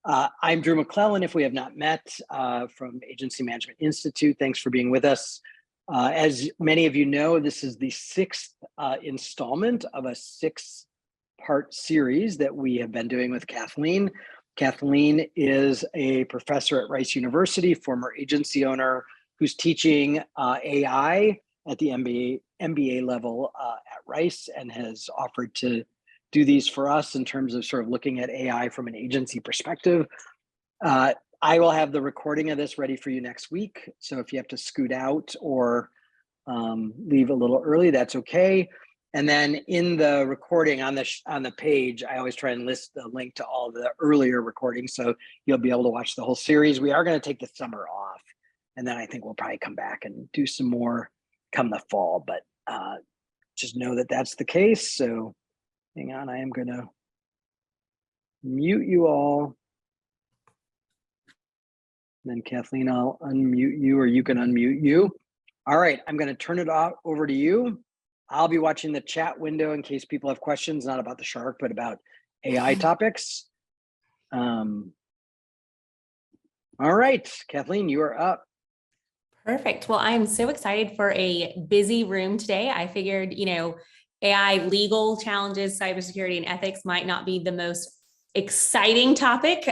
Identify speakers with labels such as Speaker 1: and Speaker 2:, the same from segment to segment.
Speaker 1: I'm Drew McLellan, if we have not met, from Agency Management Institute. Thanks for being with us. As many of you know, this is the sixth installment of a six-part series that we have been doing with Kathleen. Kathleen is a professor at Rice University, former agency owner, who's teaching AI at the MBA level at Rice, and has offered to do these for us in terms of sort of looking at AI from an agency perspective. I will have the recording of this ready for you next week. So if you have to scoot out or leave a little early, that's okay. And then in the recording on the page, I always try and list the link to all the earlier recordings, so you'll be able to watch the whole series. We are going to take the summer off, and then I think we'll probably come back and do some more come the fall. But just know that that's the case. So hang on, I am going to mute you all. And then Kathleen, I'll unmute you, or you can unmute you. All right, I'm going to turn it over to you. I'll be watching the chat window in case people have questions, not about the shark, but about AI topics. All right, Kathleen, you are up.
Speaker 2: Perfect. Well, I'm so excited for a busy room today. I figured, AI legal challenges, cybersecurity, and ethics might not be the most exciting topic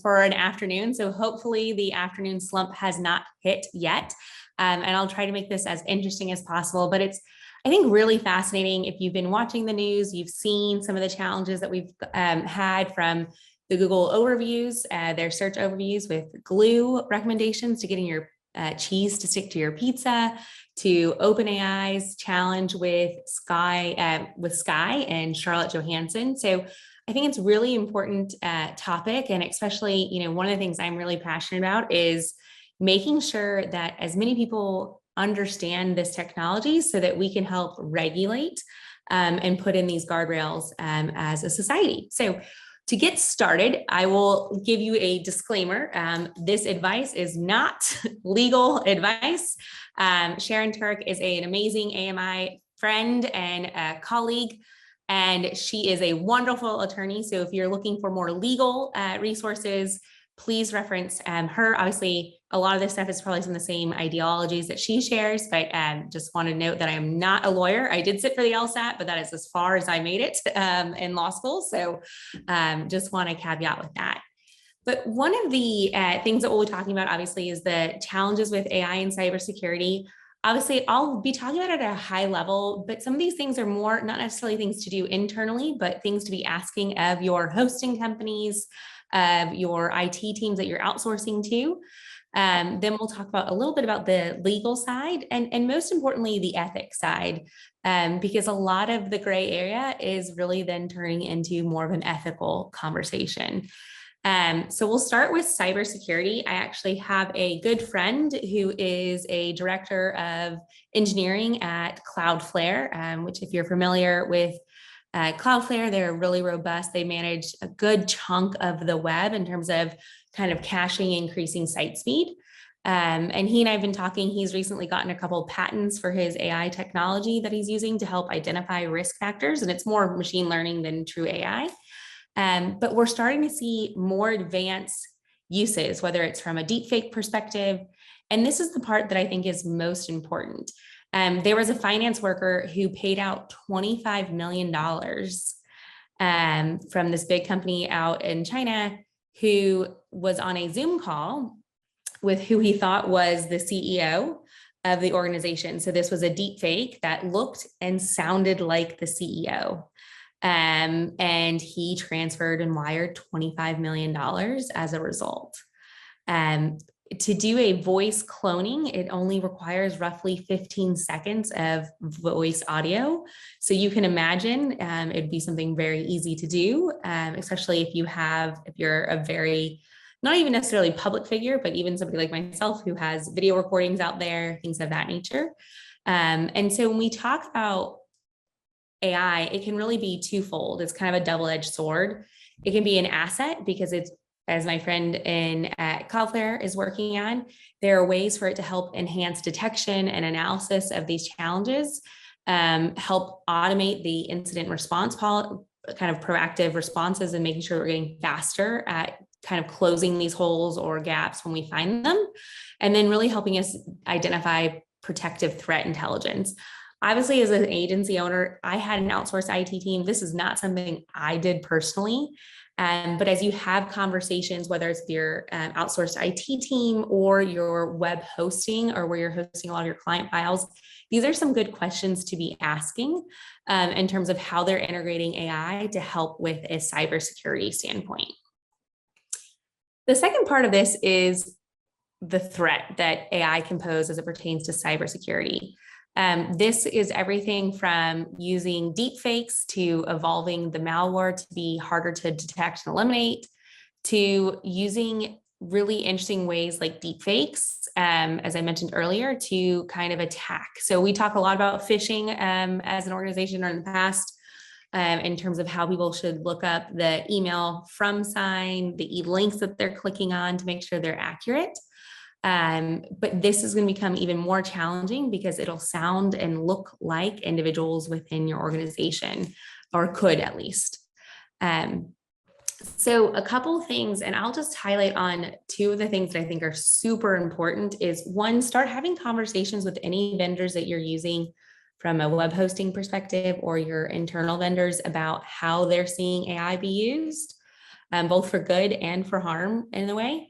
Speaker 2: for an afternoon. So hopefully the afternoon slump has not hit yet. And I'll try to make this as interesting as possible, but it's, I think, really fascinating. If you've been watching the news, you've seen some of the challenges that we've had from the Google overviews, their search overviews with glue recommendations to getting your cheese to stick to your pizza, to OpenAI's challenge with Sky and Charlotte Johansson. So I think it's really important topic, and especially, one of the things I'm really passionate about is making sure that as many people understand this technology so that we can help regulate and put in these guardrails as a society. So to get started, I will give you a disclaimer. This advice is not legal advice. Sharon Turk is an amazing AMI friend and a colleague, and she is a wonderful attorney. So if you're looking for more legal resources, please reference her. Obviously, a lot of this stuff is probably some of the same ideologies that she shares, but just want to note that I am not a lawyer. I did sit for the LSAT, but that is as far as I made it in law school. So just want to caveat with that. But one of the things that we'll be talking about, obviously, is the challenges with AI and cybersecurity. Obviously, I'll be talking about it at a high level, but some of these things are more not necessarily things to do internally, but things to be asking of your hosting companies, of your IT teams that you're outsourcing to. Then we'll talk about a little bit about the legal side and most importantly, the ethics side, because a lot of the gray area is really then turning into more of an ethical conversation. So we'll start with cybersecurity. I actually have a good friend who is a director of engineering at Cloudflare, which, if you're familiar with Cloudflare, they're really robust. They manage a good chunk of the web in terms of kind of caching, increasing site speed. And he and I have been talking. He's recently gotten a couple of patents for his AI technology that he's using to help identify risk factors. And it's more machine learning than true AI. But we're starting to see more advanced uses, whether it's from a deepfake perspective. And this is the part that I think is most important. There was a finance worker who paid out $25 million from this big company out in China, who was on a Zoom call with who he thought was the CEO of the organization. So this was a deep fake that looked and sounded like the CEO. And he transferred and wired $25 million as a result. To do a voice cloning, it only requires roughly 15 seconds of voice audio. So you can imagine it'd be something very easy to do, especially if you're a very, not even necessarily public figure, but even somebody like myself who has video recordings out there, things of that nature. And so when we talk about AI, it can really be twofold. It's kind of a double-edged sword. It can be an asset because it's, as my friend at Cloudflare is working on, there are ways for it to help enhance detection and analysis of these challenges, help automate the incident response kind of proactive responses and making sure we're getting faster at kind of closing these holes or gaps when we find them, and then really helping us identify protective threat intelligence. Obviously, as an agency owner, I had an outsourced IT team. This is not something I did personally. But as you have conversations, whether it's your outsourced IT team or your web hosting or where you're hosting a lot of your client files, these are some good questions to be asking in terms of how they're integrating AI to help with a cybersecurity standpoint. The second part of this is the threat that AI can pose as it pertains to cybersecurity. This is everything from using deep fakes to evolving the malware to be harder to detect and eliminate, to using really interesting ways like deep fakes, as I mentioned earlier, to kind of attack. So we talk a lot about phishing as an organization or in the past, in terms of how people should look up the email from sign, the links that they're clicking on to make sure they're accurate. But this is going to become even more challenging because it'll sound and look like individuals within your organization, or could at least. So a couple of things, and I'll just highlight on two of the things that I think are super important is one, start having conversations with any vendors that you're using from a web hosting perspective or your internal vendors about how they're seeing AI be used, both for good and for harm in a way.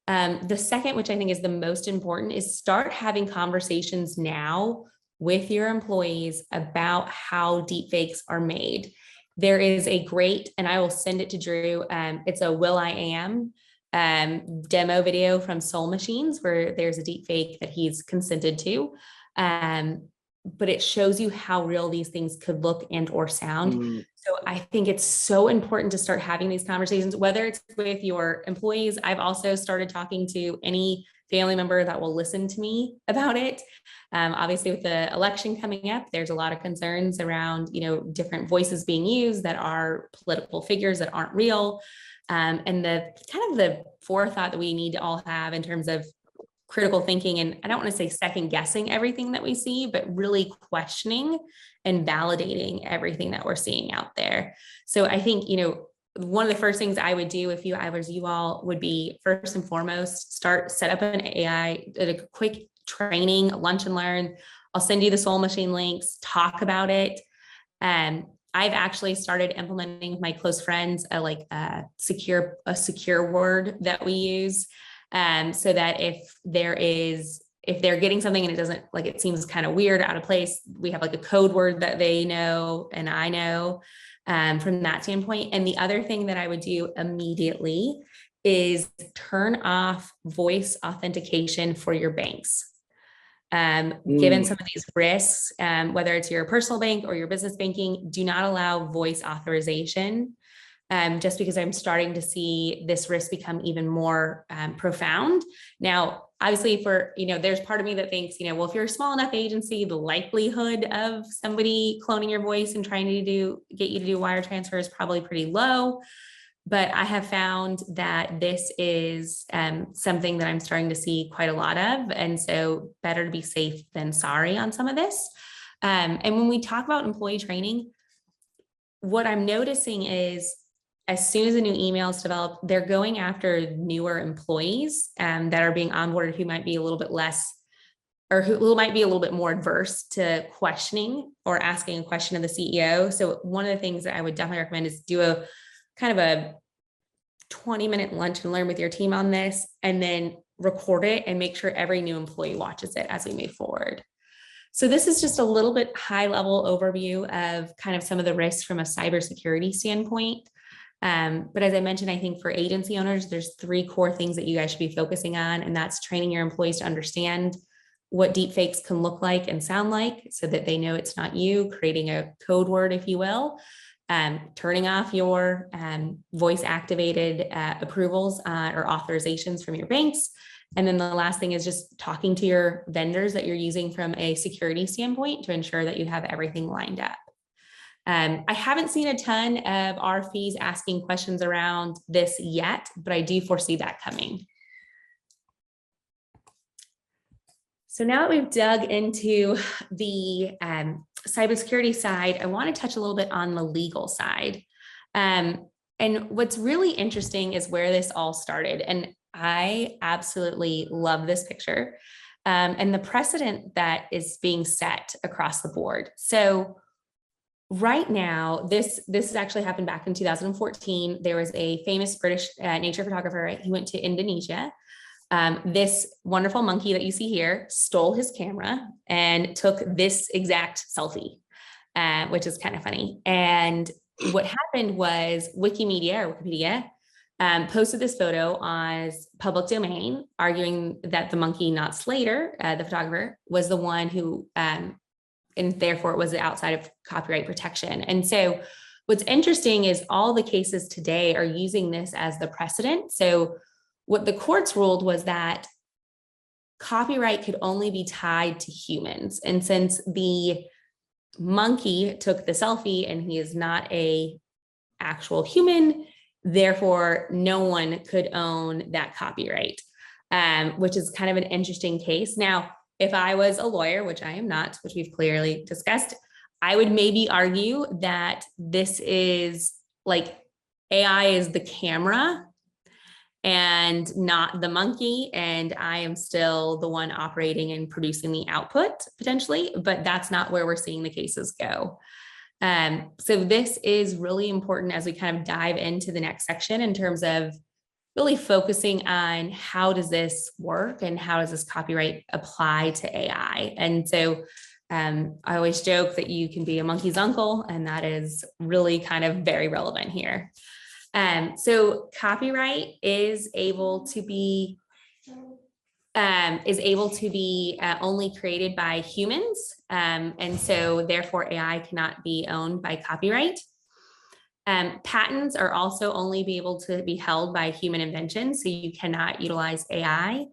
Speaker 2: The second, which I think is the most important, is start having conversations now with your employees about how deepfakes are made. There is a great, and I will send it to Drew, it's a Will I Am demo video from Soul Machines where there's a deepfake that he's consented to. But it shows you how real these things could look and or sound. So I think it's so important to start having these conversations, whether it's with your employees. I've also started talking to any family member that will listen to me about it. Obviously, with the election coming up, there's a lot of concerns around, different voices being used that are political figures that aren't real. And the kind of the forethought that we need to all have in terms of critical thinking, and I don't want to say second guessing everything that we see, but really questioning and validating everything that we're seeing out there. So I think, one of the first things I would do if I was you all would be first and foremost, set up an AI, a quick training, lunch and learn. I'll send you the Soul Machine links, talk about it. I've actually started implementing with my close friends a secure word that we use. So that if they're getting something and it doesn't, it seems kind of weird, out of place, we have a code word that they know and I know from that standpoint. And the other thing that I would do immediately is turn off voice authentication for your banks. Given some of these risks, whether it's your personal bank or your business banking, do not allow voice authorization. Just because I'm starting to see this risk become even more profound. Now, obviously there's part of me that thinks, well, if you're a small enough agency, the likelihood of somebody cloning your voice and trying to get you to do wire transfer is probably pretty low. But I have found that this is something that I'm starting to see quite a lot of. And so better to be safe than sorry on some of this. And when we talk about employee training, what I'm noticing is as soon as a new email is developed, they're going after newer employees that are being onboarded who might be a little bit less, or who might be a little bit more adverse to questioning or asking a question of the CEO. So one of the things that I would definitely recommend is do a kind of a 20-minute lunch and learn with your team on this, and then record it and make sure every new employee watches it as we move forward. So this is just a little bit high level overview of kind of some of the risks from a cybersecurity standpoint. But as I mentioned, I think for agency owners, there's 3 core things that you guys should be focusing on, and that's training your employees to understand what deepfakes can look like and sound like so that they know it's not you, creating a code word, if you will, turning off your voice activated approvals or authorizations from your banks. And then the last thing is just talking to your vendors that you're using from a security standpoint to ensure that you have everything lined up. I haven't seen a ton of RFPs asking questions around this yet, but I do foresee that coming. So now that we've dug into the cybersecurity side, I want to touch a little bit on the legal side. And what's really interesting is where this all started. And I absolutely love this picture and the precedent that is being set across the board. So right now, this has actually happened back in 2014. There was a famous British nature photographer. He went to Indonesia. This wonderful monkey that you see here stole his camera and took this exact selfie, which is kind of funny. And what happened was Wikipedia posted this photo as public domain, arguing that the monkey, not Slater, the photographer, was the one who, and therefore it was outside of copyright protection. And so what's interesting is all the cases today are using this as the precedent. So what the courts ruled was that copyright could only be tied to humans. And since the monkey took the selfie and he is not a actual human, therefore no one could own that copyright, which is kind of an interesting case. Now, if I was a lawyer, which I am not, which we've clearly discussed, I would maybe argue that this is like AI is the camera and not the monkey, and I am still the one operating and producing the output potentially, but that's not where we're seeing the cases go. So this is really important as we kind of dive into the next section in terms of really focusing on how does this work and how does this copyright apply to AI. And so I always joke that you can be a monkey's uncle, and that is really kind of very relevant here. So copyright is able to be only created by humans. And so therefore AI cannot be owned by copyright. Patents are also only be able to be held by human invention. So you cannot utilize AI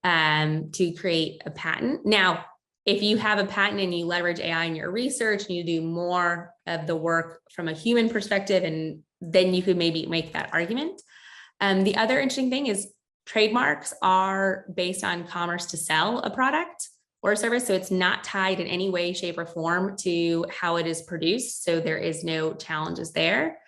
Speaker 2: to create a patent. Now, if you have a patent and you leverage AI in your research and you do more of the work from a human perspective, and then you could maybe make that argument. The other interesting thing is trademarks are based on commerce to sell a product or a service. So it's not tied in any way, shape, or form to how it is produced. So there is no challenges there.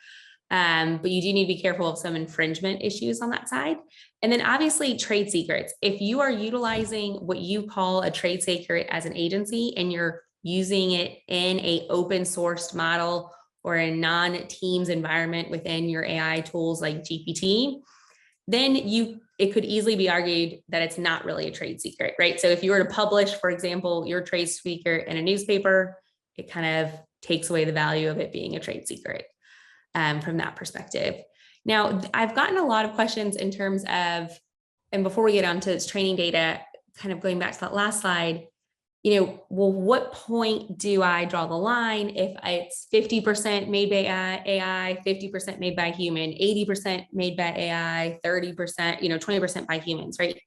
Speaker 2: But you do need to be careful of some infringement issues on that side. And then obviously trade secrets. If you are utilizing what you call a trade secret as an agency and you're using it in a open sourced model or a non-Teams environment within your AI tools like GPT, then it could easily be argued that it's not really a trade secret, right? So if you were to publish, for example, your trade secret in a newspaper, it kind of takes away the value of it being a trade secret from that perspective. Now, I've gotten a lot of questions in terms of, and before we get on to training data, kind of going back to that last slide, well, what point do I draw the line if it's 50% made by AI, 50% made by human, 80% made by AI, 30%, 20% by humans, right?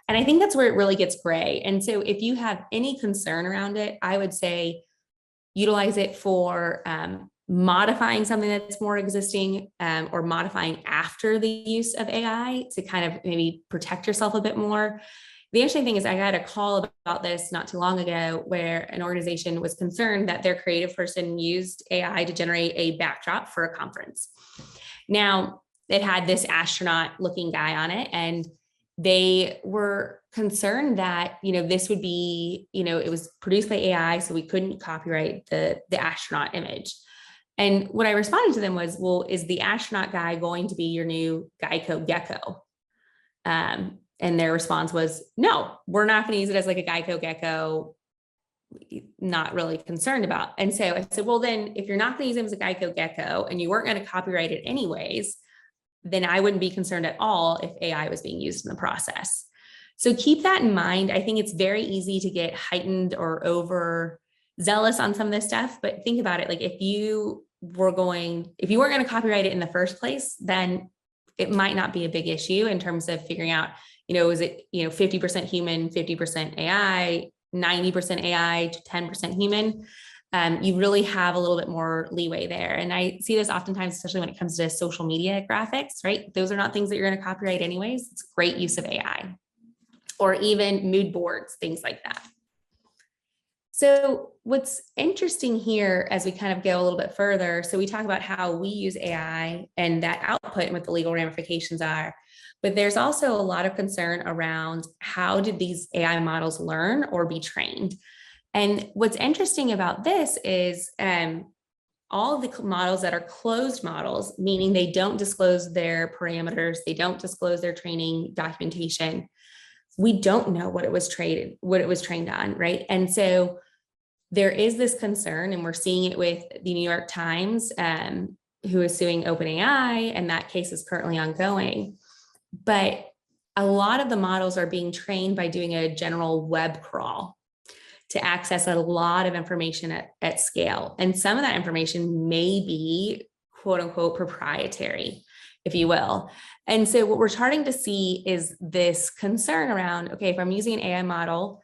Speaker 2: And I think that's where it really gets gray. And so if you have any concern around it, I would say utilize it for modifying something that's more existing or modifying after the use of AI to kind of maybe protect yourself a bit more. The interesting thing is I got a call about this not too long ago where an organization was concerned that their creative person used AI to generate a backdrop for a conference. Now, it had this astronaut looking guy on it, and they were concerned that, this would be, it was produced by AI, so we couldn't copyright the astronaut image. And what I responded to them was, well, is the astronaut guy going to be your new Geico gecko? And their response was, no, we're not going to use it as like a Geico gecko, not really concerned about. And so I said, well, then if you're not going to use him as a Geico gecko and you weren't going to copyright it anyways, then I wouldn't be concerned at all if AI was being used in the process. So keep that in mind. I think it's very easy to get heightened or over zealous on some of this stuff, but think about it. Like if you weren't going to copyright it in the first place, then it might not be a big issue in terms of figuring out, is it, 50% human, 50% AI, 90% AI to 10% human. You really have a little bit more leeway there. And I see this oftentimes, especially when it comes to social media graphics, right? Those are not things that you're going to copyright anyways. It's great use of AI, or even mood boards, things like that. So what's interesting here as we kind of go a little bit further, so we talk about how we use AI and that output and what the legal ramifications are, but there's also a lot of concern around how did these AI models learn or be trained? And what's interesting about this is all of the models that are closed models, meaning they don't disclose their parameters, they don't disclose their training documentation. We don't know what it was trained on, right? And so there is this concern, and we're seeing it with the New York Times, who is suing OpenAI, and that case is currently ongoing. But a lot of the models are being trained by doing a general web crawl to access a lot of information at scale. And some of that information may be quote unquote proprietary, if you will. And so what we're starting to see is this concern around, okay, if I'm using an AI model,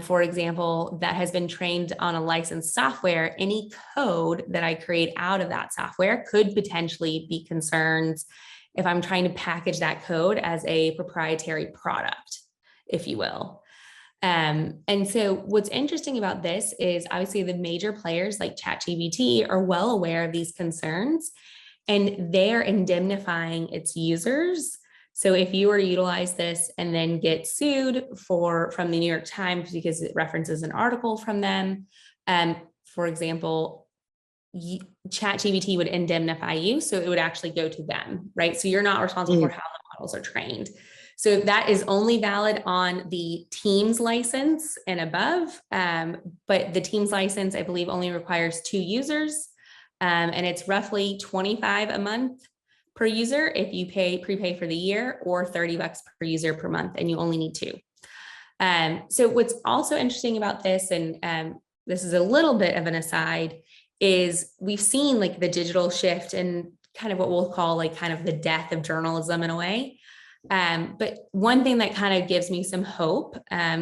Speaker 2: for example, that has been trained on a licensed software, any code that I create out of that software could potentially be concerns if I'm trying to package that code as a proprietary product, if you will. And so what's interesting about this is obviously the major players like ChatGPT are well aware of these concerns, and they're indemnifying its users. So if you were to utilize this and then get sued from the New York Times because it references an article from them, for example, ChatGPT would indemnify you. So it would actually go to them, right? So you're not responsible for how the models are trained. So that is only valid on the Teams license and above. But the Teams license, I believe, only requires 2 users. And it's roughly $25 a month per user if you prepay for the year, or $30 per user per month, and you only need 2. So what's also interesting about this, and this is a little bit of an aside, is we've seen like the digital shift and kind of what we'll call like kind of the death of journalism in a way. But one thing that kind of gives me some hope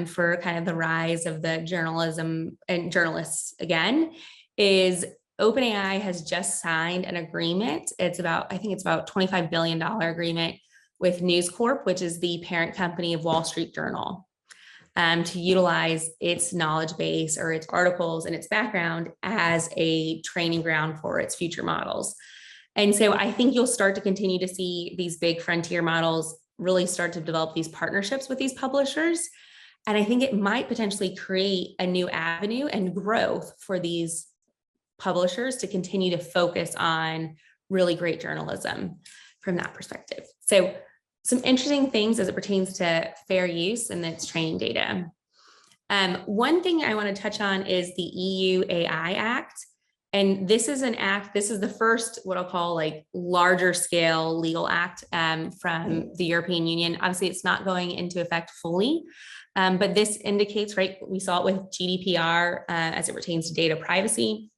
Speaker 2: for kind of the rise of the journalism and journalists again is OpenAI has just signed an agreement. I think it's about $25 billion agreement with News Corp, which is the parent company of Wall Street Journal, to utilize its knowledge base or its articles and its background as a training ground for its future models. And so I think you'll start to continue to see these big frontier models really start to develop these partnerships with these publishers. And I think it might potentially create a new avenue and growth for these publishers to continue to focus on really great journalism from that perspective. So some interesting things as it pertains to fair use and its training data. One thing I want to touch on is the EU AI Act. And this is an act, this is the first, what I'll call like larger scale legal act from the European Union. Obviously, it's not going into effect fully, but this indicates, right, we saw it with GDPR as it pertains to data privacy.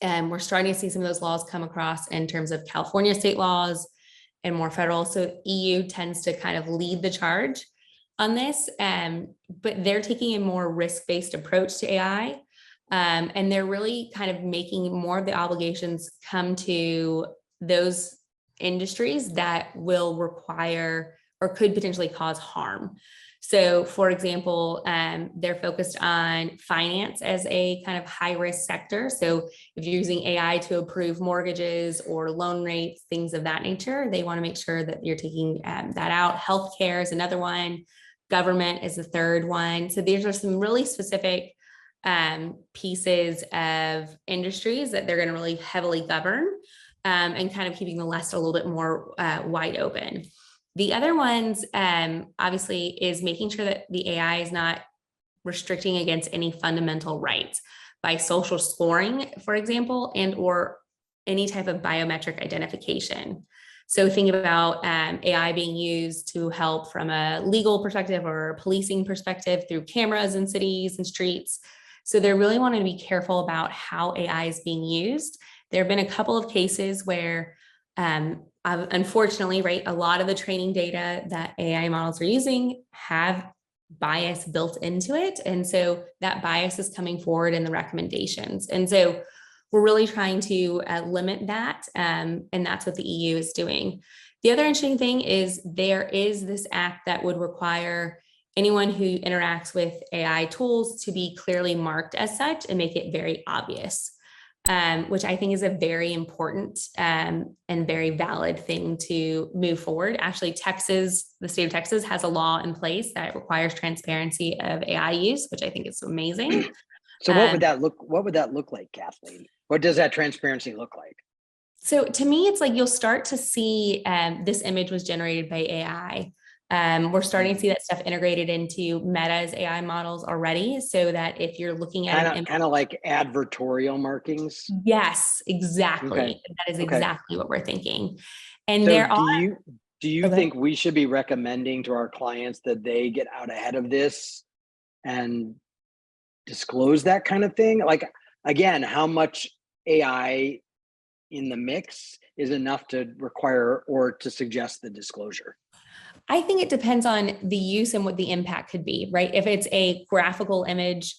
Speaker 2: And we're starting to see some of those laws come across in terms of California state laws and more federal. So EU tends to kind of lead the charge on this, but they're taking a more risk-based approach to AI. And they're really kind of making more of the obligations come to those industries that will require or could potentially cause harm. So for example, they're focused on finance as a kind of high risk sector. So if you're using AI to approve mortgages or loan rates, things of that nature, they want to make sure that you're taking that out. Healthcare is another one. Government is the third one. So these are some really specific pieces of industries that they're going to really heavily govern and kind of keeping the list a little bit more wide open. The other ones, obviously, is making sure that the AI is not restricting against any fundamental rights by social scoring, for example, and or any type of biometric identification. So think about AI being used to help from a legal perspective or policing perspective through cameras in cities and streets. So they're really wanting to be careful about how AI is being used. There have been a couple of cases where unfortunately, right, a lot of the training data that AI models are using have bias built into it. And so that bias is coming forward in the recommendations. And so we're really trying to limit that. And that's what the EU is doing. The other interesting thing is there is this act that would require anyone who interacts with AI tools to be clearly marked as such and make it very obvious, which I think is a very important and very valid thing to move forward. Actually, Texas, the state of Texas has a law in place that requires transparency of AI use, which I think is amazing.
Speaker 1: So what would that look like, Kathleen? What does that transparency look like?
Speaker 2: So to me, it's like you'll start to see this image was generated by AI. We're starting to see that stuff integrated into Meta's AI models already, so that if you're looking at
Speaker 1: kind of like advertorial markings.
Speaker 2: Yes, exactly.
Speaker 1: Okay.
Speaker 2: That is
Speaker 1: Okay.
Speaker 2: exactly what we're thinking. And
Speaker 1: So
Speaker 2: there are.
Speaker 1: do you think we should be recommending to our clients that they get out ahead of this and disclose that kind of thing? Like, again, how much AI in the mix is enough to require or to suggest the disclosure?
Speaker 2: I think it depends on the use and what the impact could be, right? If it's a graphical image,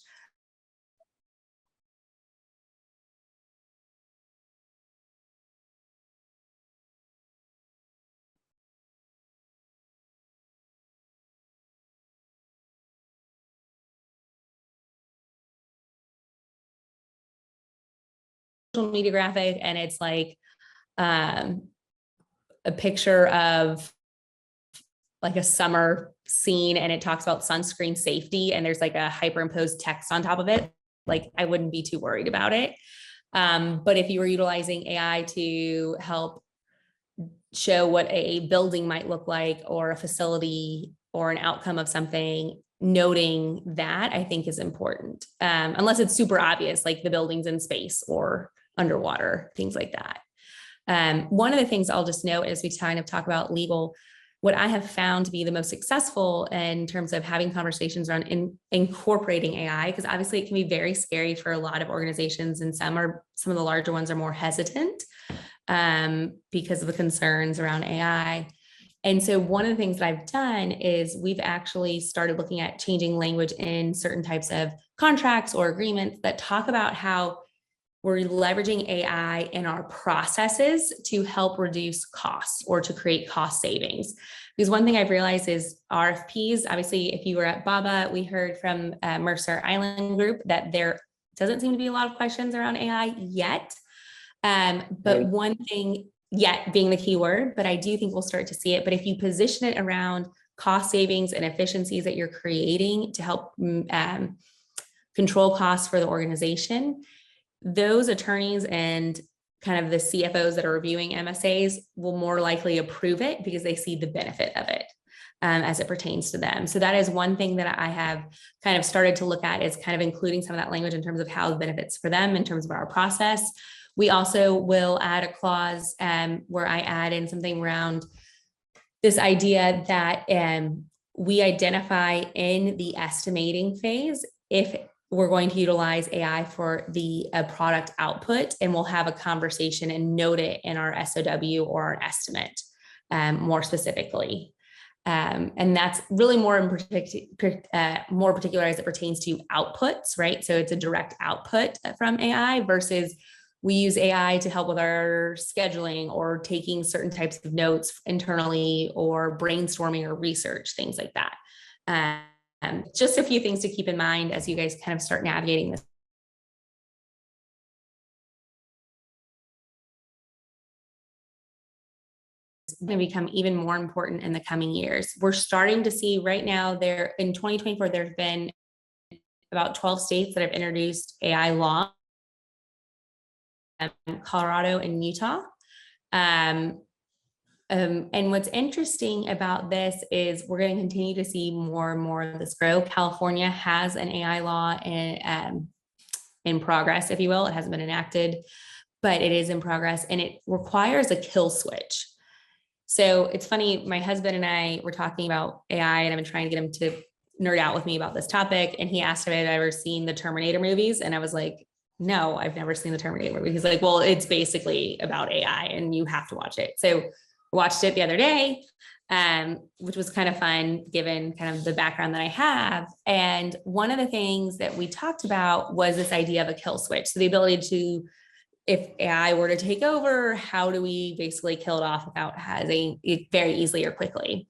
Speaker 2: social media graphic, and it's like a picture of like a summer scene and it talks about sunscreen safety and there's like a hyperimposed text on top of it, like I wouldn't be too worried about it. But if you were utilizing AI to help show what a building might look like or a facility or an outcome of something, noting that I think is important. Unless it's super obvious, like the building's in space or underwater, things like that. One of the things I'll just note as we kind of talk about legal, what I have found to be the most successful in terms of having conversations around incorporating AI, because obviously it can be very scary for a lot of organizations, and some of the larger ones are more hesitant because of the concerns around AI. And so one of the things that I've done is we've actually started looking at changing language in certain types of contracts or agreements that talk about how we're leveraging AI in our processes to help reduce costs or to create cost savings. Because one thing I've realized is RFPs, obviously, if you were at BABA, we heard from Mercer Island Group that there doesn't seem to be a lot of questions around AI yet. But one thing, yet being the key word, but I do think we'll start to see it. But if you position it around cost savings and efficiencies that you're creating to help control costs for the organization, those attorneys and kind of the CFOs that are reviewing MSAs will more likely approve it because they see the benefit of it as it pertains to them. So that is one thing that I have kind of started to look at, is kind of including some of that language in terms of how the benefits for them in terms of our process. We also will add a clause where I add in something around this idea that we identify in the estimating phase if we're going to utilize AI for the product output, and we'll have a conversation and note it in our SOW or our estimate more specifically. And that's really more particular as it pertains to outputs, right? So it's a direct output from AI versus we use AI to help with our scheduling or taking certain types of notes internally or brainstorming or research, things like that. Just a few things to keep in mind as you guys kind of start navigating this. It's going to become even more important in the coming years. We're starting to see right now there in 2024, there's been about 12 states that have introduced AI law, Colorado and Utah. And what's interesting about this is we're going to continue to see more and more of this grow. California has an AI law in progress, if you will. It hasn't been enacted, but it is in progress, and it requires a kill switch. So it's funny, my husband and I were talking about AI, and I've been trying to get him to nerd out with me about this topic. And he asked if I'd ever seen the Terminator movies. And I was like, no, I've never seen the Terminator movie. He's like, well, it's basically about AI and you have to watch it. So watched it the other day, which was kind of fun given kind of the background that I have. And one of the things that we talked about was this idea of a kill switch. So the ability to, if AI were to take over, how do we basically kill it off without having it very easily or quickly?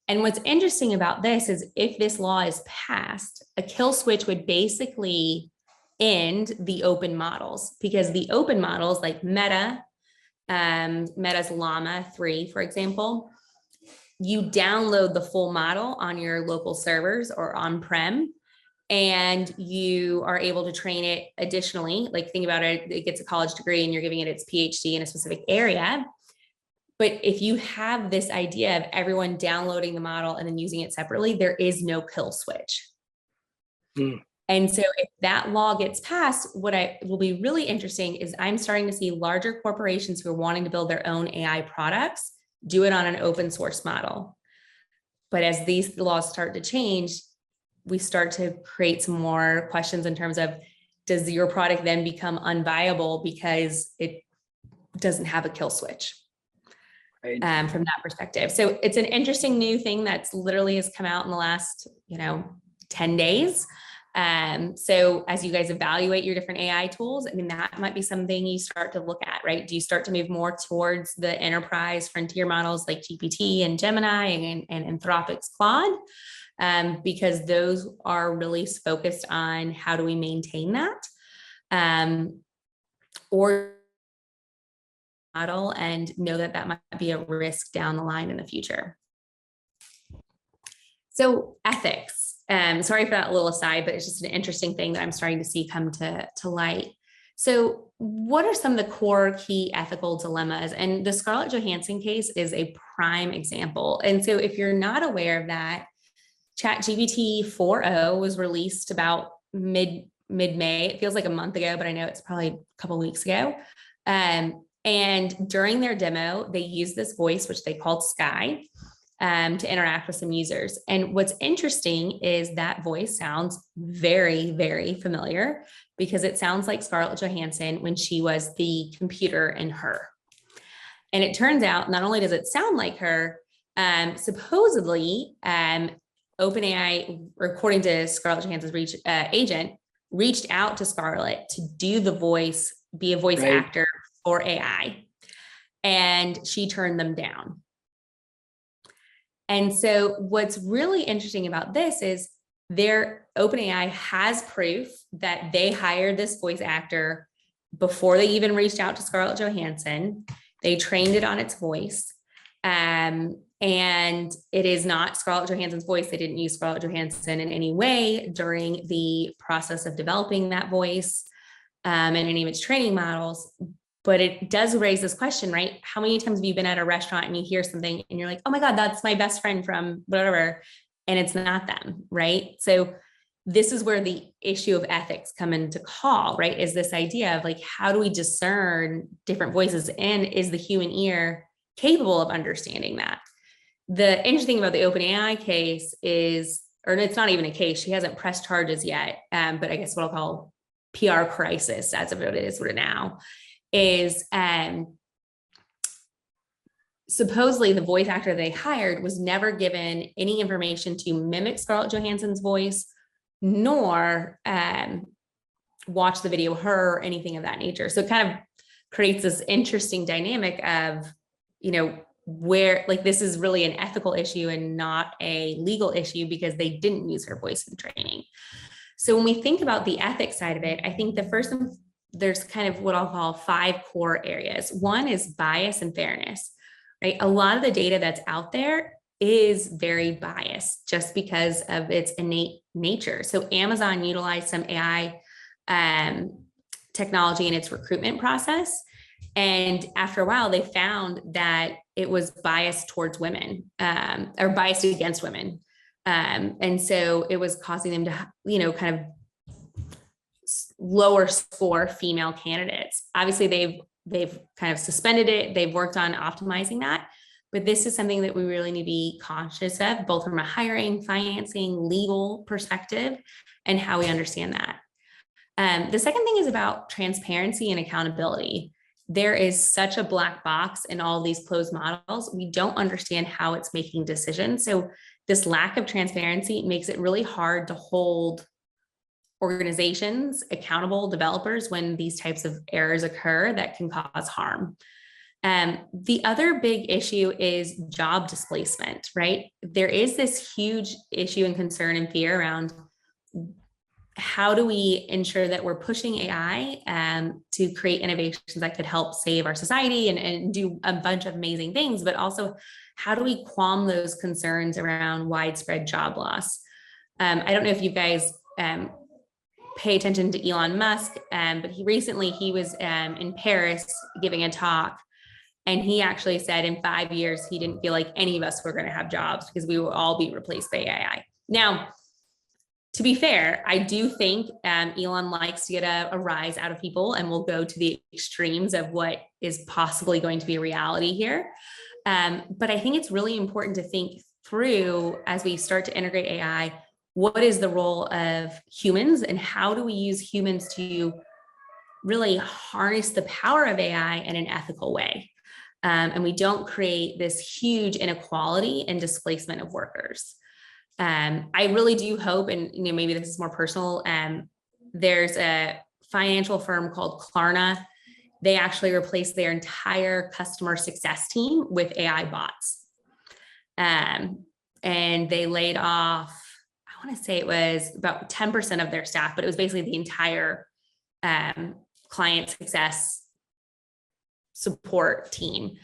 Speaker 2: And what's interesting about this is if this law is passed, a kill switch would basically end the open models, because the open models like Meta's Llama 3, for example, you download the full model on your local servers or on-prem, and you are able to train it additionally. Like, think about it, it gets a college degree and you're giving it its PhD in a specific area. But if you have this idea of everyone downloading the model and then using it separately, there is no kill switch. And so if that law gets passed, what will be really interesting is I'm starting to see larger corporations who are wanting to build their own AI products do it on an open source model. But as these laws start to change, we start to create some more questions in terms of, does your product then become unviable because it doesn't have a kill switch? Right. From that perspective. So it's an interesting new thing that's literally has come out in the last, 10 days. So as you guys evaluate your different AI tools, I mean, that might be something you start to look at, right? Do you start to move more towards the enterprise frontier models like GPT and Gemini and Anthropic's Claude? Because those are really focused on how do we maintain that? Or model and know that that might be a risk down the line in the future. So ethics. Sorry for that little aside, but it's just an interesting thing that I'm starting to see come to light. So what are some of the core key ethical dilemmas? And the Scarlett Johansson case is a prime example. And so if you're not aware of that, ChatGPT 4.0 was released about mid-May. It feels like a month ago, but I know it's probably a couple of weeks ago. And during their demo, they used this voice, which they called Sky, to interact with some users. And what's interesting is that voice sounds very, very familiar, because it sounds like Scarlett Johansson when she was the computer in Her. And it turns out not only does it sound like her, supposedly OpenAI, according to Scarlett Johansson's agent, reached out to Scarlett to do the voice, be a voice actor for AI, and she turned them down. And so what's really interesting about this is their OpenAI has proof that they hired this voice actor before they even reached out to Scarlett Johansson. They trained it on its voice. And it is not Scarlett Johansson's voice. They didn't use Scarlett Johansson in any way during the process of developing that voice and any of its training models. But it does raise this question, right? How many times have you been at a restaurant and you hear something and you're like, oh my God, that's my best friend from whatever, and it's not them, right? So this is where the issue of ethics come into call, right? Is this idea of like, how do we discern different voices, and is the human ear capable of understanding that? The interesting thing about the OpenAI case is, or it's not even a case, she hasn't pressed charges yet, but I guess what I'll call PR crisis as of it is now, is supposedly the voice actor they hired was never given any information to mimic Scarlett Johansson's voice, nor watch the video Her or anything of that nature. So it kind of creates this interesting dynamic of, where like this is really an ethical issue and not a legal issue, because they didn't use her voice in training. So when we think about the ethics side of it, I think there's kind of what I'll call 5 core areas. One is bias and fairness, right? A lot of the data that's out there is very biased just because of its innate nature. So Amazon utilized some AI technology in its recruitment process. And after a while, they found that it was biased towards women, or biased against women. And so it was causing them to, kind of lower score female candidates. Obviously, they've kind of suspended it. They've worked on optimizing that. But this is something that we really need to be conscious of, both from a hiring, financing, legal perspective, and how we understand that. The second thing is about transparency and accountability. There is such a black box in all these closed models. We don't understand how it's making decisions. So this lack of transparency makes it really hard to hold organizations accountable, developers, when these types of errors occur that can cause harm. The other big issue is job displacement, right? There is this huge issue and concern and fear around how do we ensure that we're pushing AI to create innovations that could help save our society and do a bunch of amazing things, but also how do we calm those concerns around widespread job loss? I don't know if you guys pay attention to Elon Musk, but he was in Paris giving a talk, and he actually said in 5 years, he didn't feel like any of us were going to have jobs because we will all be replaced by AI. Now, to be fair, I do think Elon likes to get a rise out of people and will go to the extremes of what is possibly going to be a reality here. But I think it's really important to think through as we start to integrate AI, what is the role of humans and how do we use humans to really harness the power of AI in an ethical way? And we don't create this huge inequality and displacement of workers. I really do hope, and maybe this is more personal, there's a financial firm called Klarna. They actually replaced their entire customer success team with AI bots. And they laid off, I want to say it was about 10% of their staff, but it was basically the entire client success support team.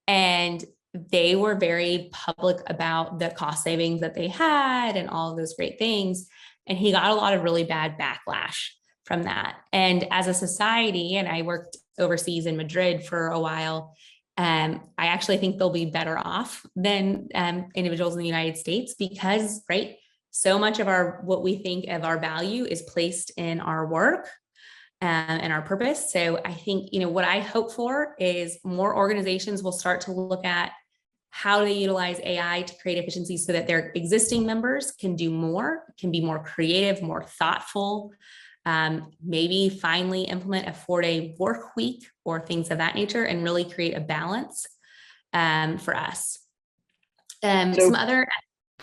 Speaker 2: And they were very public about the cost savings that they had and all of those great things. And he got a lot of really bad backlash from that. And as a society, and I worked overseas in Madrid for a while, I actually think they'll be better off than individuals in the United States because, right, so much of what we think of our value is placed in our work and our purpose. So I think, what I hope for is more organizations will start to look at how they utilize AI to create efficiencies so that their existing members can do more, can be more creative, more thoughtful, maybe finally implement a 4-day work week or things of that nature and really create a balance for us.
Speaker 1: So,
Speaker 2: some other,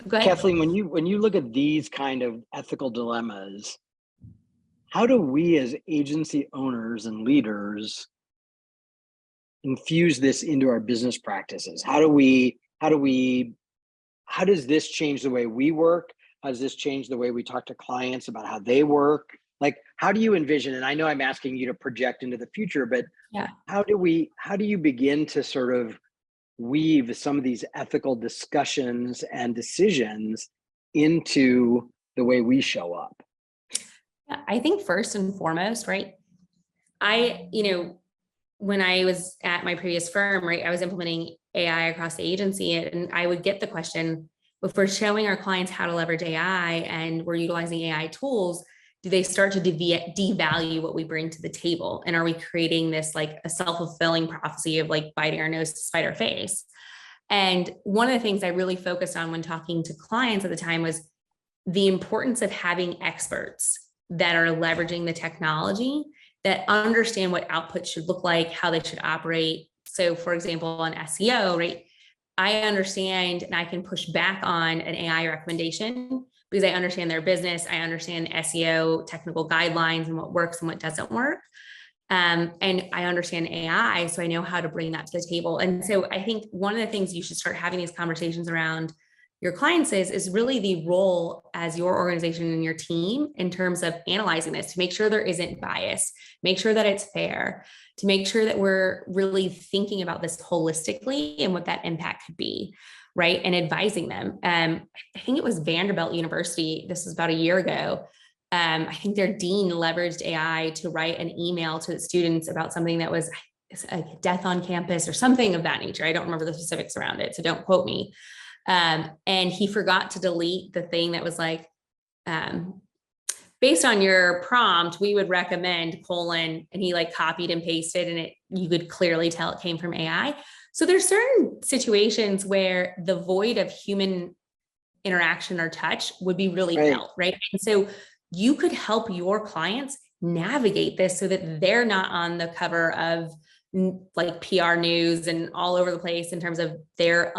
Speaker 2: go ahead.
Speaker 1: Kathleen, when you look at these kind of ethical dilemmas, how do we as agency owners and leaders infuse this into our business practices? How does this change the way we work? How does this change the way we talk to clients about how they work? Like, how do you envision, and I know I'm asking you to project into the future, but
Speaker 2: yeah,
Speaker 1: how do you begin to sort of weave some of these ethical discussions and decisions into the way we show up?
Speaker 2: I think first and foremost, right, when I was at my previous firm, right, I was implementing AI across the agency, and I would get the question, if we're showing our clients how to leverage AI and we're utilizing AI tools, do they start to devalue what we bring to the table? And are we creating this like a self-fulfilling prophecy of like biting our nose to spite our face? And one of the things I really focused on when talking to clients at the time was the importance of having experts that are leveraging the technology, that understand what output should look like, how they should operate. So for example, on SEO, right, I understand and I can push back on an AI recommendation because I understand their business. I understand SEO technical guidelines and what works and what doesn't work. And I understand AI, so I know how to bring that to the table. And so I think one of the things you should start having these conversations around your clients is really the role as your organization and your team in terms of analyzing this to make sure there isn't bias, make sure that it's fair, to make sure that we're really thinking about this holistically and what that impact could be, right? And advising them. I think it was Vanderbilt University, this was about a year ago. I think their dean leveraged AI to write an email to the students about something that was a death on campus or something of that nature. I don't remember the specifics around it, so don't quote me. And he forgot to delete the thing that was like, based on your prompt, we would recommend : and he like copied and pasted, and you could clearly tell it came from AI. So there's certain situations where the void of human interaction or touch would be really felt, right? And so you could help your clients navigate this so that they're not on the cover of like PR news and all over the place in terms of their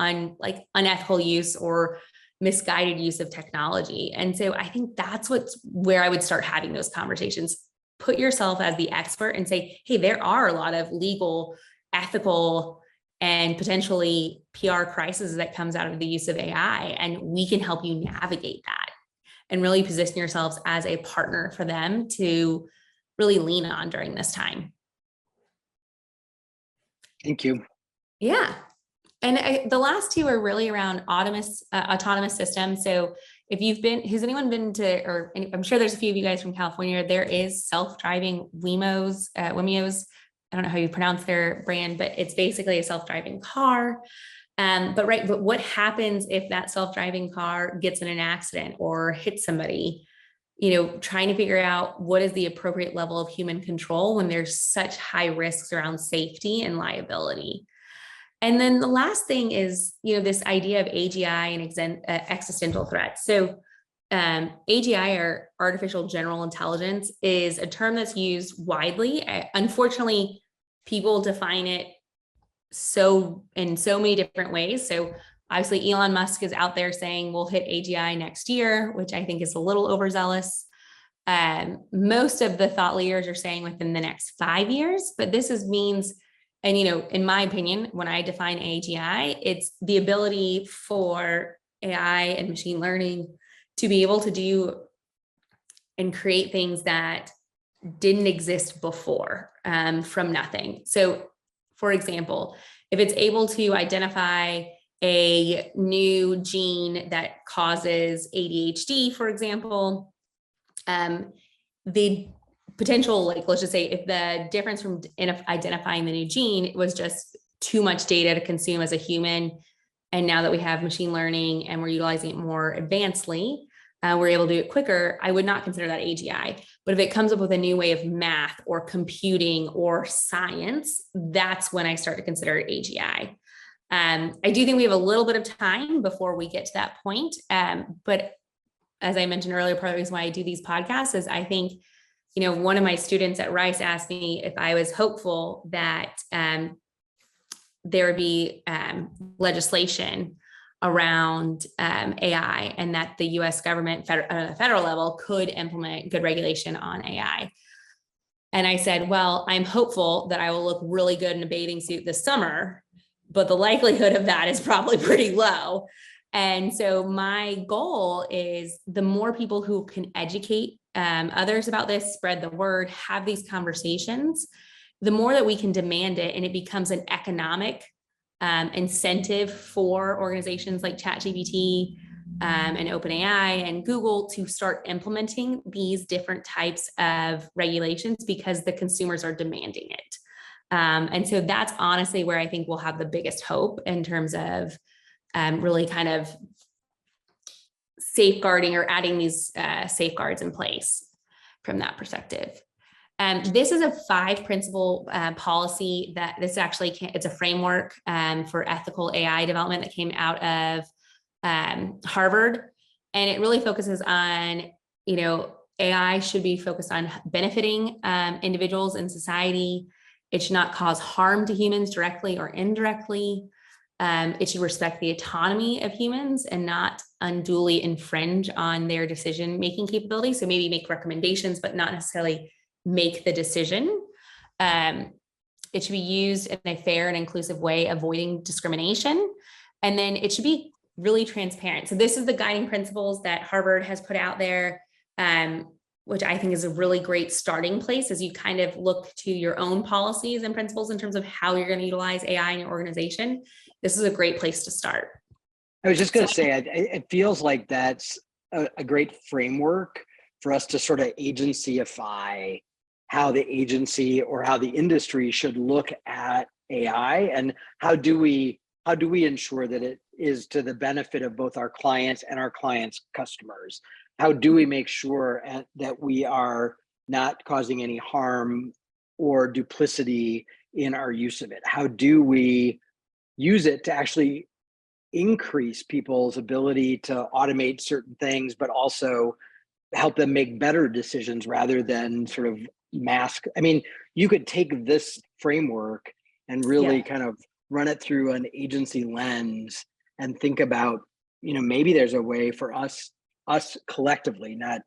Speaker 2: unethical use or misguided use of technology. And so I think that's where I would start having those conversations. Put yourself as the expert and say, hey, there are a lot of legal, ethical and potentially PR crisis that comes out of the use of AI. And we can help you navigate that and really position yourselves as a partner for them to really lean on during this time.
Speaker 1: Thank you.
Speaker 2: Yeah. And the last two are really around autonomous systems. So if has anyone been to, or I'm sure there's a few of you guys from California, there is self-driving Wemos. I don't know how you pronounce their brand, but it's basically a self-driving car. But what happens if that self-driving car gets in an accident or hits somebody? Trying to figure out what is the appropriate level of human control when there's such high risks around safety and liability. And then the last thing is, this idea of AGI and existential threats. So AGI, or artificial general intelligence, is a term that's used widely. Unfortunately, people define it in so many different ways. So obviously Elon Musk is out there saying we'll hit AGI next year, which I think is a little overzealous. Most of the thought leaders are saying within the next 5 years, but means, and in my opinion, when I define AGI, it's the ability for AI and machine learning to be able to do and create things that didn't exist before, from nothing. So for example, if it's able to identify a new gene that causes ADHD, for example, the potential, let's just say if the difference from identifying the new gene was just too much data to consume as a human, and now that we have machine learning and we're utilizing it more advancedly, we're able to do it quicker, I would not consider that AGI. But if it comes up with a new way of math or computing or science, that's when I start to consider it AGI. I do think we have a little bit of time before we get to that point. But as I mentioned earlier, part of the reason why I do these podcasts is I think, one of my students at Rice asked me if I was hopeful that there would be legislation around AI, and that the US government at the federal level could implement good regulation on AI. And I said, well, I'm hopeful that I will look really good in a bathing suit this summer, but the likelihood of that is probably pretty low. And so my goal is the more people who can educate others about this, spread the word, have these conversations, the more that we can demand it, and it becomes an economic incentive for organizations like ChatGPT and OpenAI and Google to start implementing these different types of regulations because the consumers are demanding it. And so that's honestly where I think we'll have the biggest hope in terms of really kind of safeguarding or adding these safeguards in place from that perspective. This is a 5-principle policy that it's a framework for ethical AI development that came out of Harvard. And it really focuses on, AI should be focused on benefiting individuals in society. It should not cause harm to humans directly or indirectly. It should respect the autonomy of humans and not unduly infringe on their decision-making capability. So maybe make recommendations, but not necessarily make the decision. It should be used in a fair and inclusive way, avoiding discrimination. And then it should be really transparent. So this is the guiding principles that Harvard has put out there, which I think is a really great starting place as you kind of look to your own policies and principles in terms of how you're going to utilize AI in your organization. This is a great place to start.
Speaker 1: I was just going to say, it feels like that's a great framework for us to sort of agencyify how the agency or how the industry should look at AI, and how do we ensure that it is to the benefit of both our clients and our clients' customers? How do we make sure that we are not causing any harm or duplicity in our use of it? How do we use it to actually increase people's ability to automate certain things, but also help them make better decisions rather than sort of mask? I mean, you could take this framework and really kind of run it through an agency lens and think about, maybe there's a way for us collectively, not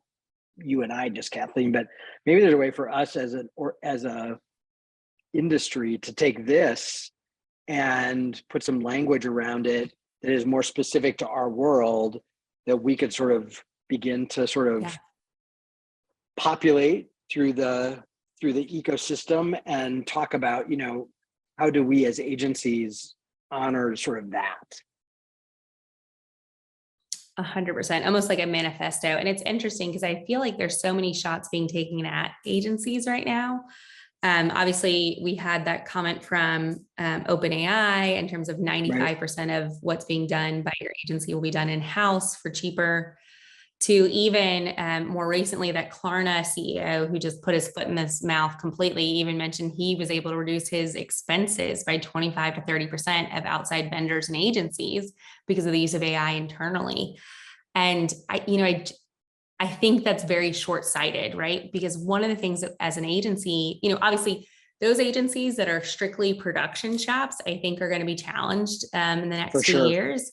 Speaker 1: you and I just, Kathleen, but maybe there's a way for us as a industry to take this and put some language around it that is more specific to our world, that we could sort of begin to sort of populate through the ecosystem and talk about, how do we as agencies honor sort of that?
Speaker 2: 100%, almost like a manifesto. And it's interesting because I feel like there's so many shots being taken at agencies right now. Obviously, we had that comment from OpenAI in terms of 95% of what's being done by your agency will be done in-house for cheaper, to even more recently, that Klarna CEO who just put his foot in his mouth completely even mentioned he was able to reduce his expenses by 25 to 30% of outside vendors and agencies because of the use of AI internally. And I think that's very short-sighted, right? Because one of the things that as an agency, obviously those agencies that are strictly production shops, I think are going to be challenged in the next few years.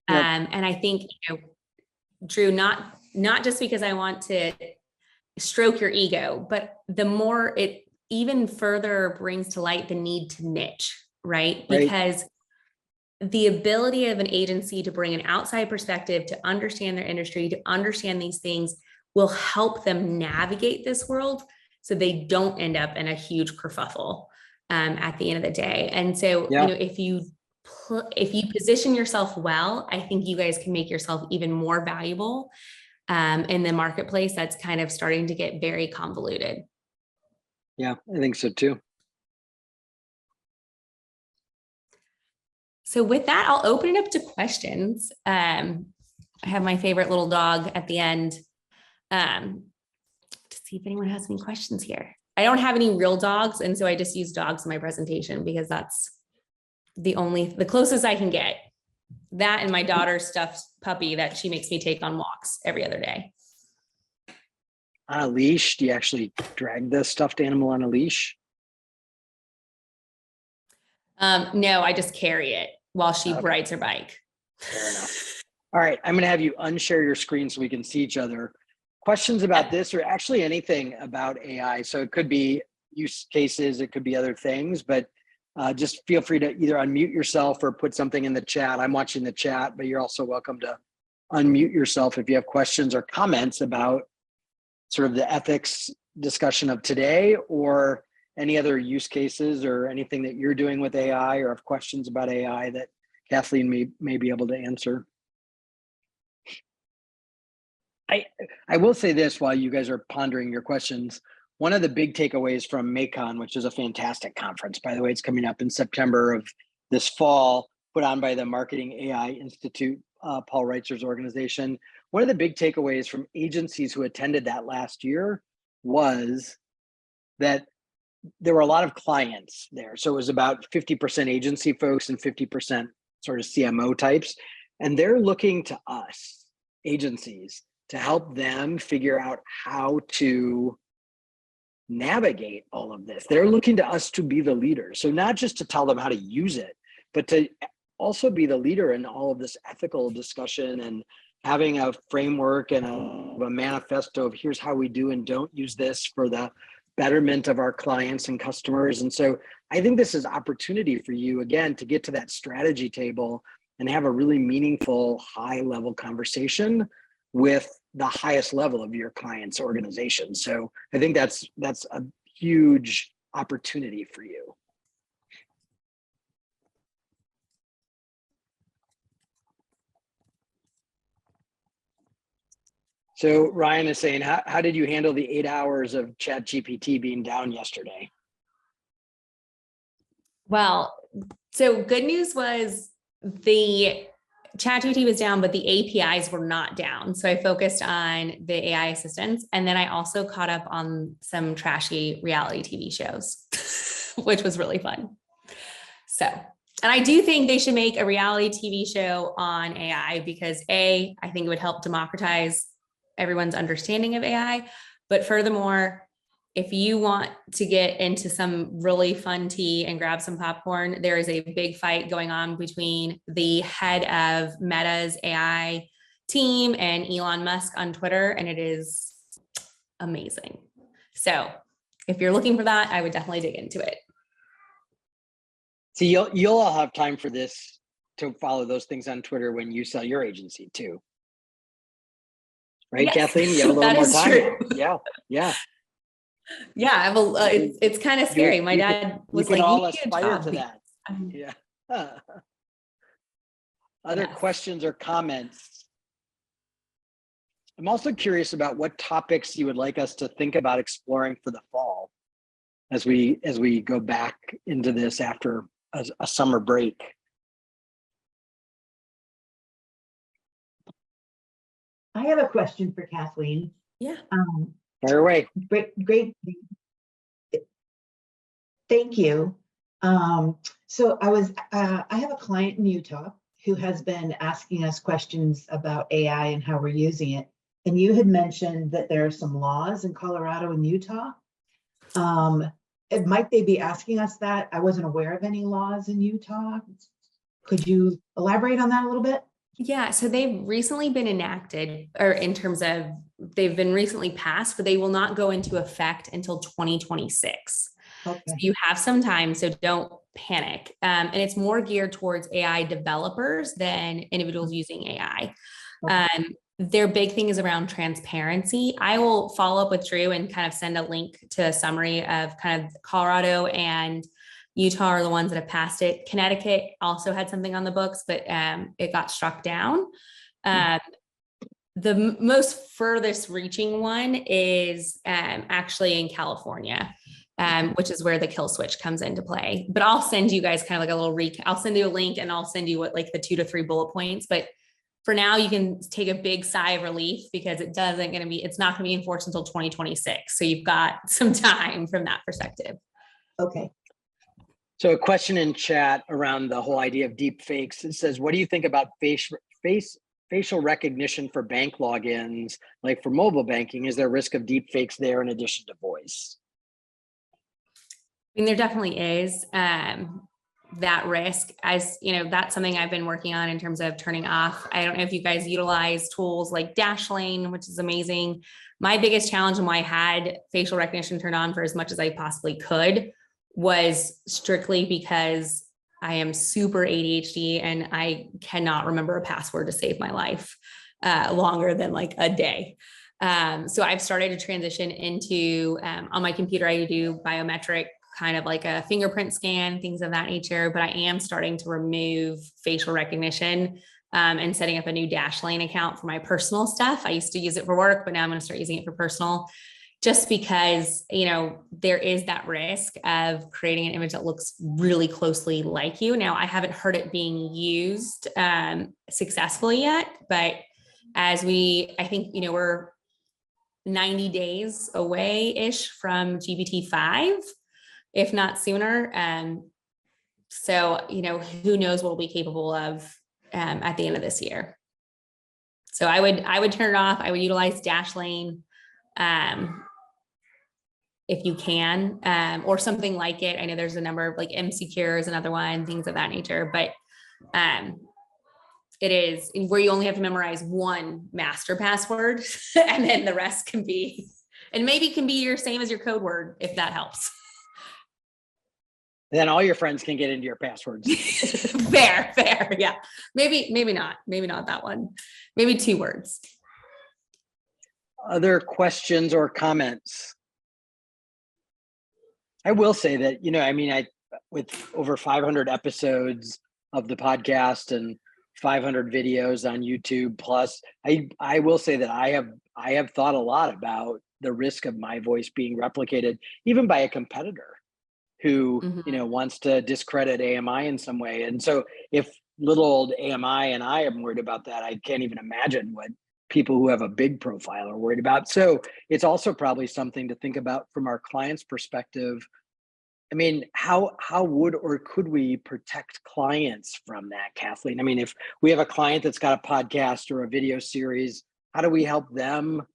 Speaker 2: Yep. And I think, Drew, not just because I want to stroke your ego, but the more it even further brings to light the need to niche, right? Because the ability of an agency to bring an outside perspective, to understand their industry, to understand these things will help them navigate this world so they don't end up in a huge kerfuffle at the end of the day. And so, if you position yourself well, I think you guys can make yourself even more valuable in the marketplace that's kind of starting to get very convoluted.
Speaker 1: Yeah, I think so too.
Speaker 2: So with that, I'll open it up to questions. I have my favorite little dog at the end to see if anyone has any questions here. I don't have any real dogs, and so I just use dogs in my presentation because that's the closest I can get. That and my daughter's stuffed puppy that she makes me take on walks every other day.
Speaker 1: On a leash? Do you actually drag the stuffed animal on a leash?
Speaker 2: No, I just carry it while she rides her bike.
Speaker 1: Fair enough. All right, I'm going to have you unshare your screen so we can see each other. Questions about this, or actually anything about AI. So it could be use cases, it could be other things, but just feel free to either unmute yourself or put something in the chat. I'm watching the chat, but you're also welcome to unmute yourself if you have questions or comments about sort of the ethics discussion of today, or any other use cases or anything that you're doing with AI, or have questions about AI that Kathleen may be able to answer. I will say this while you guys are pondering your questions. One of the big takeaways from MACON, which is a fantastic conference, by the way, it's coming up in September of this fall, put on by the Marketing AI Institute, Paul Reitzer's organization. One of the big takeaways from agencies who attended that last year was that there were a lot of clients there. So it was about 50% agency folks and 50% sort of CMO types. And they're looking to us, agencies, to help them figure out how to navigate all of this. They're looking to us to be the leader. So not just to tell them how to use it, but to also be the leader in all of this ethical discussion, and having a framework and a manifesto of here's how we do and don't use this for the betterment of our clients and customers. And so I think this is opportunity for you, again, to get to that strategy table and have a really meaningful, high-level conversation with the highest level of your client's organization. So I think that's a huge opportunity for you. So Ryan is saying, how did you handle the 8 hours of ChatGPT being down yesterday?
Speaker 2: Well, so good news was the ChatGPT was down, but the APIs were not down. So I focused on the AI assistants. And then I also caught up on some trashy reality TV shows, which was really fun. So, and I do think they should make a reality TV show on AI because I think it would help democratize everyone's understanding of AI. But furthermore, if you want to get into some really fun tea and grab some popcorn, there is a big fight going on between the head of Meta's AI team and Elon Musk on Twitter, and it is amazing. So if you're looking for that, I would definitely dig into it.
Speaker 1: See, you'll all have time for this to follow those things on Twitter when you sell your agency too. Right,
Speaker 2: Yes,
Speaker 1: Kathleen? You have a little
Speaker 2: that
Speaker 1: more
Speaker 2: is
Speaker 1: time.
Speaker 2: true.
Speaker 1: Yeah.
Speaker 2: Yeah, I have it's kind of scary. My dad was
Speaker 1: can
Speaker 2: like,
Speaker 1: all
Speaker 2: "You need a
Speaker 1: aspire
Speaker 2: job."
Speaker 1: to that. Yeah. Other
Speaker 2: Yes.
Speaker 1: questions or comments? I'm also curious about what topics you would like us to think about exploring for the fall as we go back into this after a summer break.
Speaker 3: I have a question for Kathleen.
Speaker 2: Yeah.
Speaker 1: Fire away.
Speaker 3: Great. Thank you. So I have a client in Utah who has been asking us questions about AI and how we're using it. And you had mentioned that there are some laws in Colorado and Utah. Might they be asking us that? I wasn't aware of any laws in Utah. Could you elaborate on that a little bit?
Speaker 2: Yeah, so they've recently been enacted, or in terms of they've been recently passed, but they will not go into effect until 2026.
Speaker 3: Okay.
Speaker 2: So you have some time, so don't panic. And it's more geared towards AI developers than individuals using AI.
Speaker 3: Okay.
Speaker 2: Their big thing is around transparency. I will follow up with Drew and kind of send a link to a summary of kind of Colorado and Utah are the ones that have passed it. Connecticut also had something on the books, but it got struck down. The most furthest reaching one is actually in California, which is where the kill switch comes into play. But I'll send you guys kind of like a little recap. I'll send you a link and I'll send you what like the 2 to 3 bullet points. But for now, you can take a big sigh of relief because it's not going to be enforced until 2026. So you've got some time from that perspective.
Speaker 3: Okay.
Speaker 1: So a question in chat around the whole idea of deep fakes. It says, what do you think about facial recognition for bank logins, like for mobile banking? Is there a risk of deep fakes there in addition to voice?
Speaker 2: I mean, there definitely is that risk. As you know, that's something I've been working on in terms of turning off. I don't know if you guys utilize tools like Dashlane, which is amazing. My biggest challenge and why I had facial recognition turned on for as much as I possibly could was strictly because I am super ADHD and I cannot remember a password to save my life longer than like a day. So I've started to transition into on my computer, I do biometric, kind of like a fingerprint scan, things of that nature, but I am starting to remove facial recognition and setting up a new Dashlane account for my personal stuff. I used to use it for work, but now I'm going to start using it for personal, just because, you know, there is that risk of creating an image that looks really closely like you. Now, I haven't heard it being used successfully yet, but I think, you know, we're 90 days away-ish from GPT-5, if not sooner. So, you know, who knows what we'll be capable of at the end of this year. So I would turn it off. I would utilize Dashlane if you can, or something like it. I know there's a number of like MCure is another one, things of that nature, but it is where you only have to memorize one master password and then the rest can be, and maybe can be your same as your code word, if that helps.
Speaker 1: Then all your friends can get into your passwords.
Speaker 2: Fair. Yeah. Maybe not that one. Maybe 2 words.
Speaker 1: Other questions or comments? I will say that, you know, I mean, with over 500 episodes of the podcast and 500 videos on YouTube, plus I will say that I have thought a lot about the risk of my voice being replicated, even by a competitor who, you know, wants to discredit AMI in some way. And so if little old AMI and I am worried about that, I can't even imagine what people who have a big profile are worried about. So it's also probably something to think about from our client's perspective. I mean, how would or could we protect clients from that, Kathleen? I mean, if we have a client that's got a podcast or a video series, how do we help them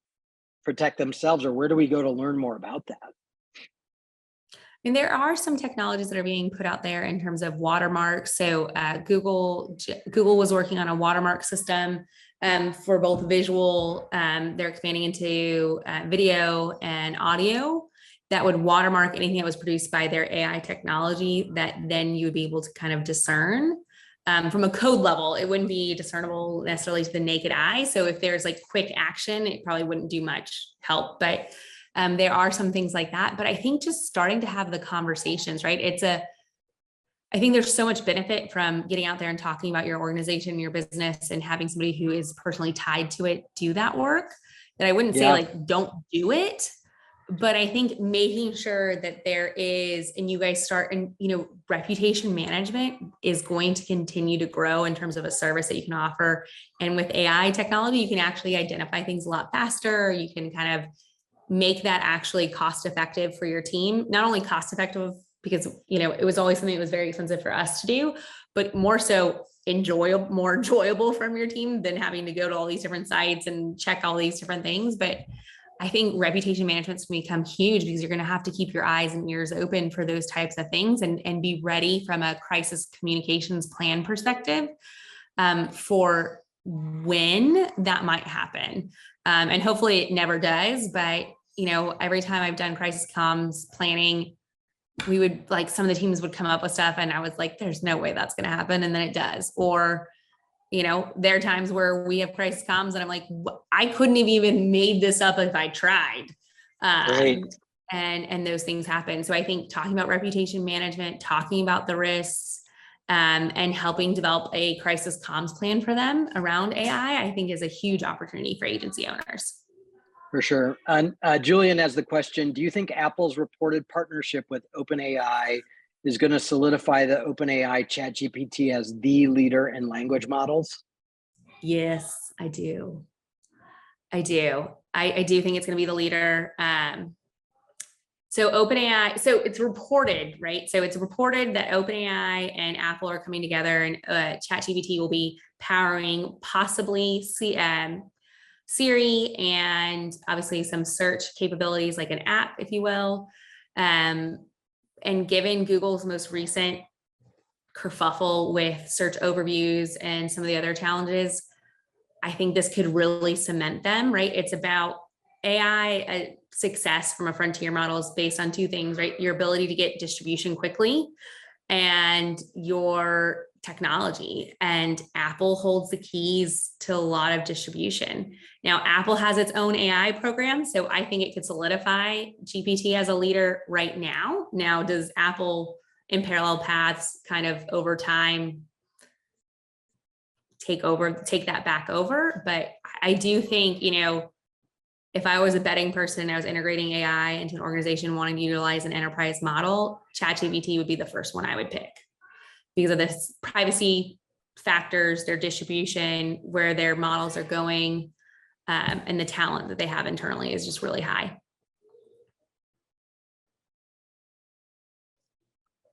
Speaker 1: protect themselves, or where do we go to learn more about that?
Speaker 2: And there are some technologies that are being put out there in terms of watermarks. So Google was working on a watermark system for both visual. They're expanding into video and audio. that would watermark anything that was produced by their AI technology that then you would be able to kind of discern. From a code level, it wouldn't be discernible necessarily to the naked eye. So if there's like quick action, it probably wouldn't do much help, but there are some things like that. But I think just starting to have the conversations, right? I think there's so much benefit from getting out there and talking about your organization, your business, and having somebody who is personally tied to it do that work, that I wouldn't say like, don't do it. But I think making sure that there is, and you guys start, and reputation management is going to continue to grow in terms of a service that you can offer. And with AI technology, you can actually identify things a lot faster. You can kind of make that actually cost effective for your team. Not only cost effective because, it was always something that was very expensive for us to do, but more so more enjoyable from your team than having to go to all these different sites and check all these different things. But I think reputation management's going to become huge because you're going to have to keep your eyes and ears open for those types of things and be ready from a crisis communications plan perspective for when that might happen. And hopefully it never does. But, every time I've done crisis comms planning, we would some of the teams would come up with stuff and I was like, there's no way that's going to happen. And then it does. Or there are times where we have crisis comms and I'm like, I couldn't have even made this up if I tried. And those things happen. So I think talking about reputation management, talking about the risks, and helping develop a crisis comms plan for them around AI, I think is a huge opportunity for agency owners.
Speaker 1: For sure. And Julian has the question, do you think Apple's reported partnership with OpenAI is going to solidify the OpenAI ChatGPT as the leader in language models?
Speaker 2: Yes, I do. I do think it's going to be the leader. So OpenAI, so it's reported, right? So it's reported that OpenAI and Apple are coming together and ChatGPT will be powering possibly Siri and obviously some search capabilities like an app, if you will. And given Google's most recent kerfuffle with search overviews and some of the other challenges, I think this could really cement them, right? It's about AI success from a frontier model is based on two things, right? Your ability to get distribution quickly and your technology. And Apple holds the keys to a lot of distribution. Now, Apple has its own AI program, so I think it could solidify GPT as a leader right now. Now, does Apple in parallel paths kind of over time take that back over? But I do think, if I was a betting person and I was integrating AI into an organization wanting to utilize an enterprise model, ChatGPT would be the first one I would pick because of the privacy factors, their distribution, where their models are going, and the talent that they have internally is just really high.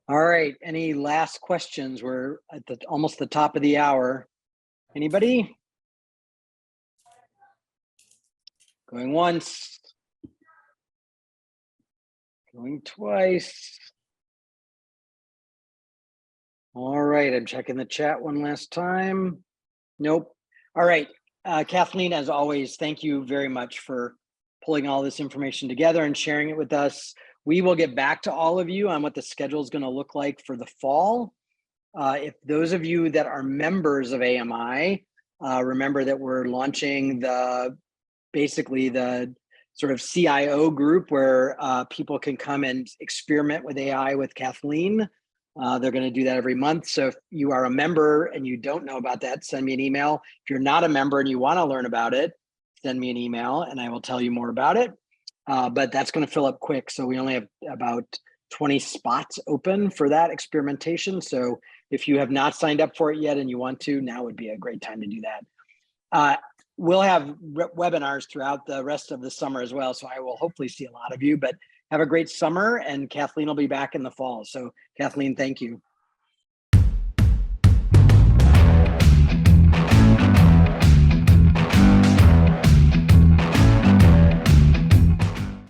Speaker 1: All right. Any last questions? We're at almost the top of the hour. Anybody? Going once. Going twice. All right. I'm checking the chat one last time. Nope. All right. Kathleen, as always, thank you very much for pulling all this information together and sharing it with us. We will get back to all of you on what the schedule is going to look like for the fall. If those of you that are members of AMI, remember that we're launching basically the sort of CIO group where people can come and experiment with AI with Kathleen. They're going to do that every month. So if you are a member and you don't know about that, send me an email. If you're not a member and you want to learn about it, send me an email and I will tell you more about it. But that's going to fill up quick. So we only have about 20 spots open for that experimentation. So if you have not signed up for it yet and you want to, now would be a great time to do that. We'll have webinars throughout the rest of the summer as well. So I will hopefully see a lot of you, but have a great summer and Kathleen will be back in the fall. So Kathleen, thank you.